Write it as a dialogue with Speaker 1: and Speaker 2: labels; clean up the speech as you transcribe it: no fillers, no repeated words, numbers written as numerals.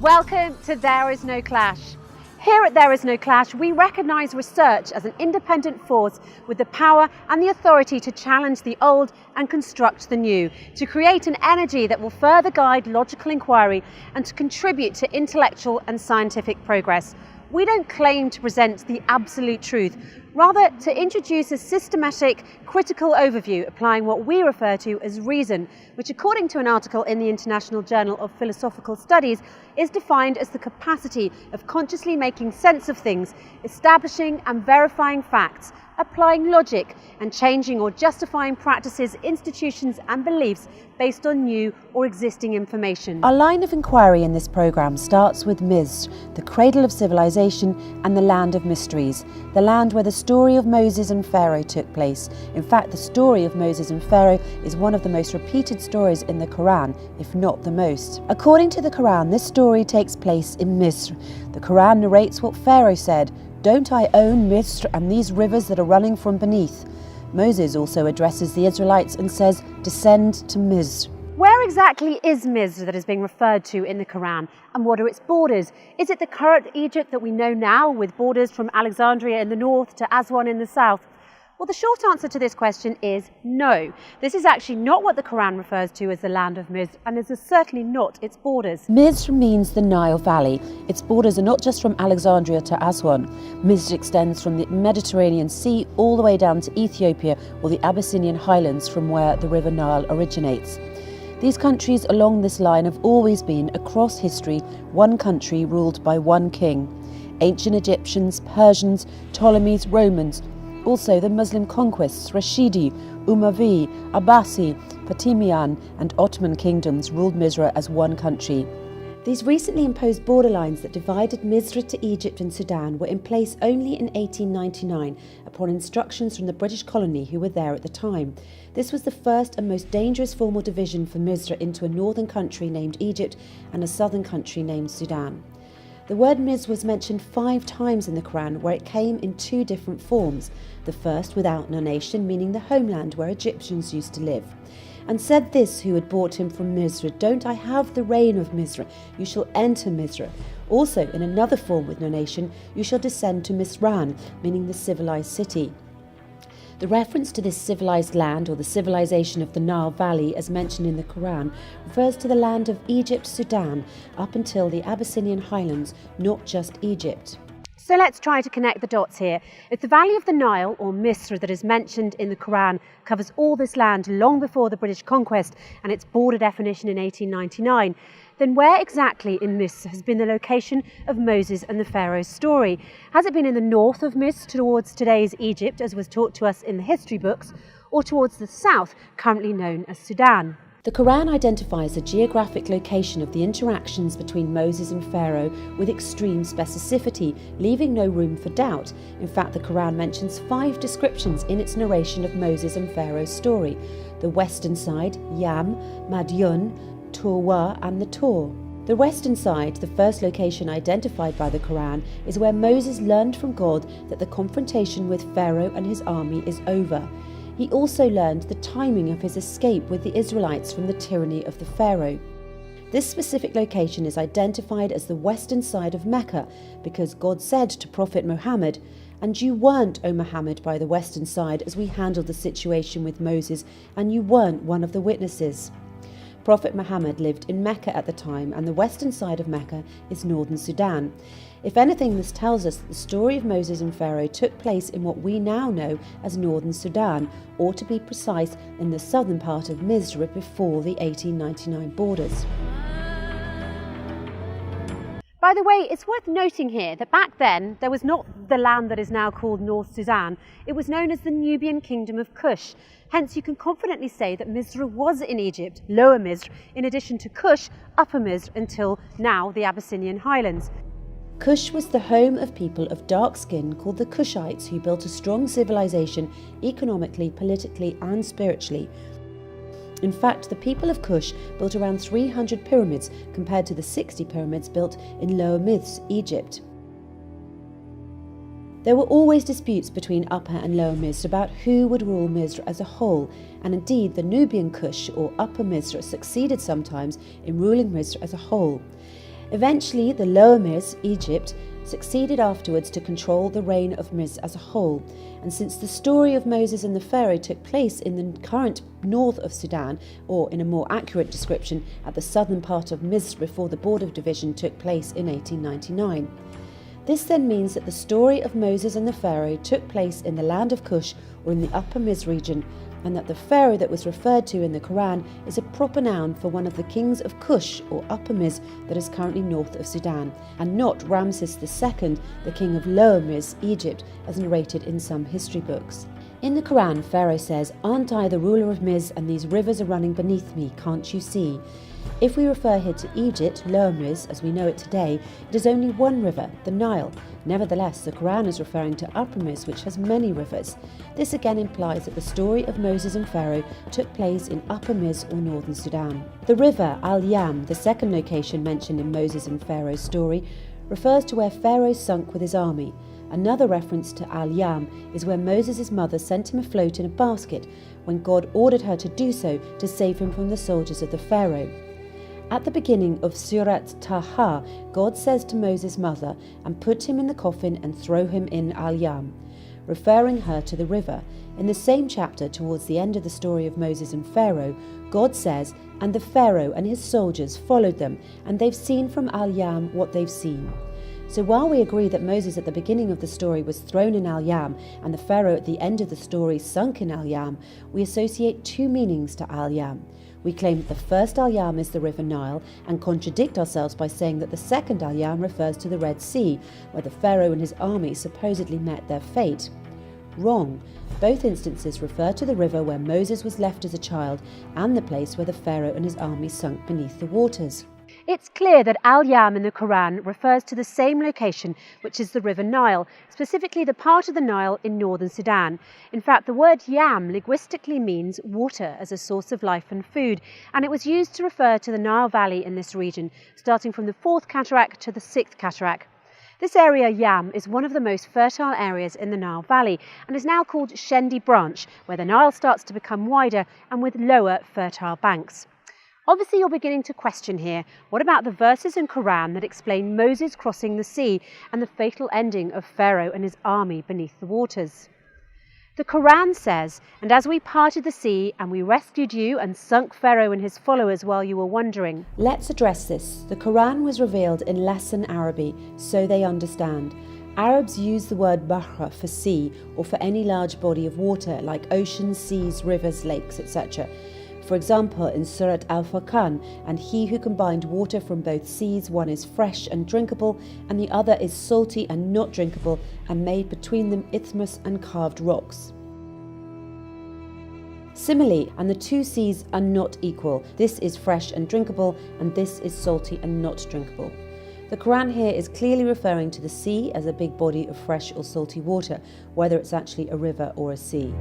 Speaker 1: Welcome to There Is No Clash. Here at There Is No Clash, we recognise research as an independent force with the power and the authority to challenge the old and construct the new, to create an energy that will further guide logical inquiry and to contribute to intellectual and scientific progress. We don't claim to present the absolute truth, rather to introduce a systematic, critical overview applying what we refer to as reason, which according to an article in the International Journal of Philosophical Studies is defined as the capacity of consciously making sense of things, establishing and verifying facts, applying logic and changing or justifying practices, institutions and beliefs based on new or existing information.
Speaker 2: Our line of inquiry in this programme starts with Misr, the cradle of civilization and the land of mysteries, the land where the story of Moses and Pharaoh took place. In fact, the story of Moses and Pharaoh is one of the most repeated stories in the Quran, if not the most. According to the Quran, this story takes place in Misr. The Quran narrates what Pharaoh said, "Don't I own Misr and these rivers that are running from beneath?" Moses also addresses the Israelites and says, "Descend to Misr."
Speaker 1: Where exactly is Misr that is being referred to in the Quran, and what are its borders? Is it the current Egypt that we know now, with borders from Alexandria in the north to Aswan in the south? Well, the short answer to this question is no. This is actually not what the Quran refers to as the land of Misr, and this is certainly not its borders.
Speaker 2: Misr means the Nile Valley. Its borders are not just from Alexandria to Aswan. Misr extends from the Mediterranean Sea all the way down to Ethiopia or the Abyssinian highlands from where the River Nile originates. These countries along this line have always been, across history, one country ruled by one king. Ancient Egyptians, Persians, Ptolemies, Romans, also the Muslim conquests, Rashidi, Umayyads, Abbasi, Fatimiyyan and Ottoman kingdoms ruled Misr as one country. These recently imposed borderlines that divided Misr to Egypt and Sudan were in place only in 1899 upon instructions from the British colony who were there at the time. This was the first and most dangerous formal division for Misr into a northern country named Egypt and a southern country named Sudan. The word Misr was mentioned 5 times in the Quran, where it came in 2 different forms. The first without nonation, meaning the homeland where Egyptians used to live. And said this who had brought him from Misr, "Don't I have the reign of Misr? You shall enter Misr." Also in another form with nonation, "You shall descend to Misran," meaning the civilized city. The reference to this civilized land, or the civilization of the Nile Valley as mentioned in the Quran, refers to the land of Egypt, Sudan, up until the Abyssinian highlands, not just Egypt.
Speaker 1: So let's try to connect the dots here. If the valley of the Nile, or Misr, that is mentioned in the Quran covers all this land long before the British conquest and its border definition in 1899, then where exactly in Misr has been the location of Moses and the Pharaoh's story? Has it been in the north of Misr towards today's Egypt, as was taught to us in the history books, or towards the south, currently known as Sudan?
Speaker 2: The Quran identifies the geographic location of the interactions between Moses and Pharaoh with extreme specificity, leaving no room for doubt. In fact, the Quran mentions 5 descriptions in its narration of Moses and Pharaoh's story: the western side, Yam, Madyun, Torwa and the Tor. The western side, the first location identified by the Quran, is where Moses learned from God that the confrontation with Pharaoh and his army is over. He also learned the timing of his escape with the Israelites from the tyranny of the Pharaoh. This specific location is identified as the western side of Mecca because God said to Prophet Muhammad, "And you weren't, O Muhammad, by the western side as we handled the situation with Moses, and you weren't one of the witnesses." Prophet Muhammad lived in Mecca at the time, and the western side of Mecca is northern Sudan. If anything, this tells us that the story of Moses and Pharaoh took place in what we now know as northern Sudan, or to be precise, in the southern part of Misr before the 1899 borders.
Speaker 1: By the way, it's worth noting here that back then there was not the land that is now called North Sudan. It was known as the Nubian Kingdom of Kush. Hence you can confidently say that Misr was in Egypt, Lower Misr, in addition to Kush, Upper Misr, until now the Abyssinian highlands.
Speaker 2: Kush was the home of people of dark skin called the Kushites, who built a strong civilization economically, politically and spiritually. In fact, the people of Kush built around 300 pyramids compared to the 60 pyramids built in Lower Misr, Egypt. There were always disputes between Upper and Lower Misr about who would rule Misr as a whole, and indeed the Nubian Kush or Upper Misr succeeded sometimes in ruling Misr as a whole. Eventually, the Lower Miz, Egypt, succeeded afterwards to control the reign of Miz as a whole. And since the story of Moses and the Pharaoh took place in the current north of Sudan, or in a more accurate description, at the southern part of Miz before the border division took place in 1899. This then means that the story of Moses and the Pharaoh took place in the land of Cush, or in the Upper Miz region, and that the Pharaoh that was referred to in the Quran is a proper noun for one of the kings of Cush, or Upper Miz, that is currently north of Sudan, and not Ramses II, the king of Lower Miz, Egypt, as narrated in some history books. In the Quran, Pharaoh says, "Aren't I the ruler of Miz, and these rivers are running beneath me, can't you see?" If we refer here to Egypt, Lower Miz, as we know it today, it is only one river, the Nile. Nevertheless, the Quran is referring to Upper Miz, which has many rivers. This again implies that the story of Moses and Pharaoh took place in Upper Miz or northern Sudan. The river Al-Yam, the second location mentioned in Moses and Pharaoh's story, refers to where Pharaoh sunk with his army. Another reference to Al-Yam is where Moses' mother sent him afloat in a basket when God ordered her to do so to save him from the soldiers of the Pharaoh. At the beginning of Surat Taha, God says to Moses' mother, "And put him in the coffin and throw him in Al-Yam," referring her to the river. In the same chapter, towards the end of the story of Moses and Pharaoh, God says, "And the Pharaoh and his soldiers followed them, and they've seen from Al-Yam what they've seen." So while we agree that Moses at the beginning of the story was thrown in Al-Yam and the Pharaoh at the end of the story sunk in Al-Yam, we associate two meanings to Al-Yam. We claim that the first Al-Yam is the River Nile and contradict ourselves by saying that the second Al-Yam refers to the Red Sea, where the Pharaoh and his army supposedly met their fate. Wrong. Both instances refer to the river where Moses was left as a child and the place where the Pharaoh and his army sunk beneath the waters.
Speaker 1: It's clear that Al-Yam in the Quran refers to the same location, which is the River Nile, specifically the part of the Nile in northern Sudan. In fact, the word yam linguistically means water as a source of life and food, and it was used to refer to the Nile Valley in this region, starting from the 4th cataract to the 6th cataract. This area, Yam, is one of the most fertile areas in the Nile Valley and is now called Shendi Branch, where the Nile starts to become wider and with lower fertile banks. Obviously, you're beginning to question here, what about the verses in Quran that explain Moses crossing the sea and the fatal ending of Pharaoh and his army beneath the waters? The Quran says, "And as we parted the sea, and we rescued you and sunk Pharaoh and his followers while you were wandering."
Speaker 2: Let's address this. The Quran was revealed in Lesson Arabic, so they understand. Arabs use the word bahra for sea or for any large body of water like oceans, seas, rivers, lakes, etc. For example, in Surat Al-Furqan, "And he who combined water from both seas, one is fresh and drinkable, and the other is salty and not drinkable, and made between them isthmus and carved rocks." Similarly, "And the two seas are not equal. This is fresh and drinkable, and this is salty and not drinkable." The Quran here is clearly referring to the sea as a big body of fresh or salty water, whether it's actually a river or a sea.